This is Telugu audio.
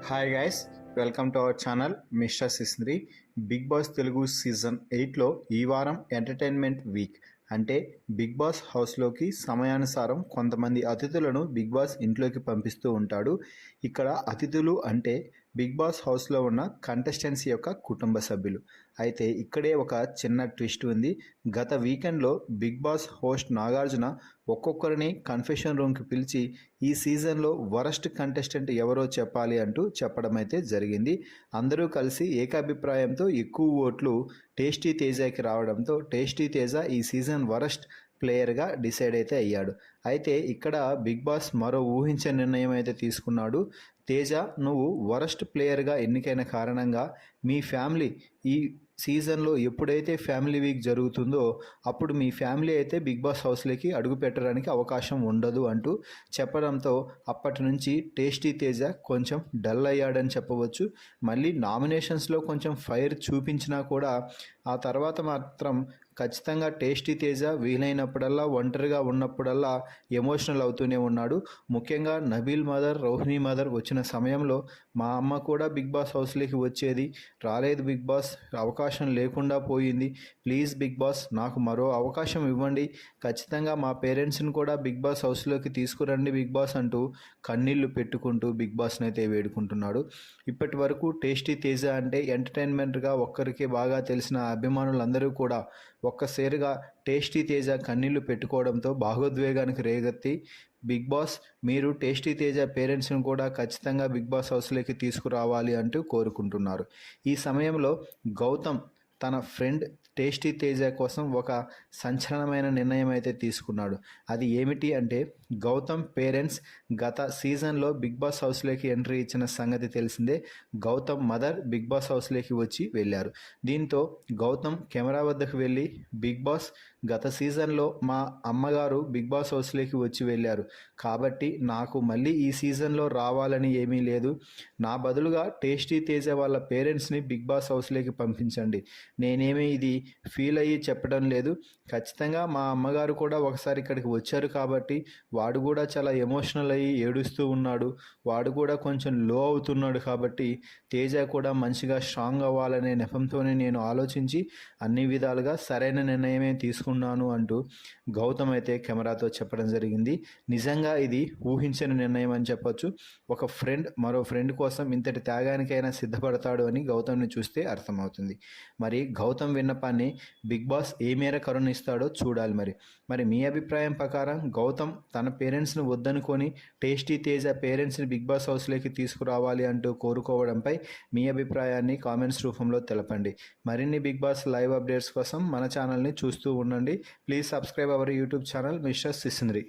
Hi guys, welcome to our channel mister సిస్నరీ. బిగ్ బాస్ తెలుగు సీజన్ 8లో ఈ వారం ఎంటర్టైన్మెంట్ వీక్ అంటే బిగ్ బాస్ హౌస్లోకి సమయానుసారం కొంతమంది అతిథులను బిగ్ బాస్ ఇంట్లోకి పంపిస్తూ ఉంటాడు. ఇక్కడ అతిథులు అంటే బిగ్ బాస్ హౌస్లో ఉన్న కంటెస్టెంట్స్ యొక్క కుటుంబ సభ్యులు. అయితే ఇక్కడే ఒక చిన్న ట్విస్ట్ ఉంది. గత వీకెండ్లో బిగ్ బాస్ హోస్ట్ నాగార్జున ఒక్కొక్కరిని కన్ఫెషన్ రూమ్కి పిలిచి ఈ సీజన్లో వరస్ట్ కంటెస్టెంట్ ఎవరో చెప్పాలి అంటూ చెప్పడం అయితే జరిగింది. అందరూ కలిసి ఏకాభిప్రాయంతో ఎక్కువ ఓట్లు టేస్టీ తేజకి రావడంతో టేస్టీ తేజ ఈ సీజన్ వరస్ట్ ప్లేయర్గా డిసైడ్ అయితే అయ్యాడు. అయితే ఇక్కడ బిగ్ బాస్ మరో ఊహించని నిర్ణయం అయితే తీసుకున్నాడు. తేజ, నువ్వు వరస్ట్ ప్లేయర్గా ఎన్నికైన కారణంగా మీ ఫ్యామిలీ ఈ సీజన్లో ఎప్పుడైతే ఫ్యామిలీ వీక్ జరుగుతుందో అప్పుడు మీ ఫ్యామిలీ అయితే బిగ్ బాస్ హౌస్లోకి అడుగు పెట్టడానికి అవకాశం ఉండదు అంటూ చెప్పడంతో అప్పటి నుంచి టేస్టీ తేజ కొంచెం డల్ అయ్యాడని చెప్పవచ్చు. మళ్ళీ నామినేషన్స్లో కొంచెం ఫైర్ చూపించినా కూడా ఆ తర్వాత మాత్రం ఖచ్చితంగా టేస్టీ తేజ వీలైనప్పుడల్లా ఒంటరిగా ఉన్నప్పుడల్లా ఎమోషనల్ అవుతూనే ఉన్నాడు. ముఖ్యంగా నబీల్ మదర్, రోహిణి మదర్ వచ్చిన సమయంలో మా అమ్మ కూడా బిగ్ బాస్ హౌస్లోకి వచ్చేది, రాలేదు బిగ్ బాస్, అవకాశం లేకుండా పోయింది, ప్లీజ్ బిగ్ బాస్ నాకు మరో అవకాశం ఇవ్వండి, ఖచ్చితంగా మా పేరెంట్స్ని కూడా బిగ్ బాస్ హౌస్లోకి తీసుకురండి బిగ్ బాస్ అంటూ కన్నీళ్లు పెట్టుకుంటూ బిగ్ బాస్ని అయితే వేడుకుంటున్నాడు. ఇప్పటి వరకు టేస్టీ తేజ అంటే ఎంటర్టైన్మెంట్గా ఒక్కరికి బాగా తెలిసిన అభిమానులందరూ కూడా ఒక్కసారిగా టేస్టీ తేజ కన్నీళ్లు పెట్టుకోవడంతో భావోద్వేగానికి రేగెత్తి బిగ్ బాస్ మీరు టేస్టీ తేజ పేరెంట్స్ని కూడా ఖచ్చితంగా బిగ్ బాస్ హౌస్లోకి తీసుకురావాలి అంటూ కోరుకుంటున్నారు. ఈ సమయంలో గౌతమ్ తన ఫ్రెండ్ టేస్టీ తేజ కోసం ఒక సంచలనమైన నిర్ణయం అయితే తీసుకున్నాడు. అది ఏమిటి అంటే గౌతమ్ పేరెంట్స్ గత సీజన్లో బిగ్ బాస్ హౌస్లోకి ఎంట్రీ ఇచ్చిన సంగతి తెలిసిందే. గౌతమ్ మదర్ బిగ్ బాస్ హౌస్లోకి వచ్చి వెళ్ళారు. దీంతో గౌతమ్ కెమెరా వద్దకు వెళ్ళి బిగ్ బాస్ గత సీజన్లో మా అమ్మగారు బిగ్ బాస్ హౌస్లోకి వచ్చి వెళ్ళారు కాబట్టి నాకు మళ్ళీ ఈ సీజన్లో రావాలని ఏమీ లేదు, నా బదులుగా టేస్టీ తేజ వాళ్ళ పేరెంట్స్ని బిగ్ బాస్ హౌస్లోకి పంపించండి, నేనేమీ ఇది ఫీల్ అయ్యి చెప్పడం లేదు, ఖచ్చితంగా మా అమ్మగారు కూడా ఒకసారి ఇక్కడికి వచ్చారు కాబట్టి వాడు కూడా చాలా ఎమోషనల్ అయ్యి ఏడుస్తూ ఉన్నాడు, వాడు కూడా కొంచెం లో అవుతున్నాడు కాబట్టి తేజ కూడా మంచిగా స్ట్రాంగ్ అవ్వాలనే నెపంతోనే నేను ఆలోచించి అన్ని విధాలుగా సరైన నిర్ణయమే తీసుకున్నాను అంటూ గౌతమ్ అయితే కెమెరాతో చెప్పడం జరిగింది. నిజంగా ఇది ఊహించని నిర్ణయం అని చెప్పొచ్చు. ఒక ఫ్రెండ్ మరో ఫ్రెండ్ కోసం ఇంతటి త్యాగానికైనా సిద్ధపడతాడు అని గౌతమ్ని చూస్తే అర్థమవుతుంది. మరి గౌతమ్ విన్నపాన్ని బిగ్ బాస్ ఏ మేర కరుణిస్తాడో చూడాలి. మరి మీ అభిప్రాయం ప్రకారం గౌతమ్ తన పేరెంట్స్ని వద్దనుకొని టేస్టీ తేజ పేరెంట్స్ని బిగ్ బాస్ హౌస్లోకి తీసుకురావాలి అంటూ కోరుకోవడంపై మీ అభిప్రాయాన్ని కామెంట్స్ రూపంలో తెలపండి. మరిన్ని బిగ్ బాస్ లైవ్ అప్డేట్స్ కోసం మన ఛానల్ని చూస్తూ ఉండండి. Please subscribe our YouTube channel mister సిస్నరీ.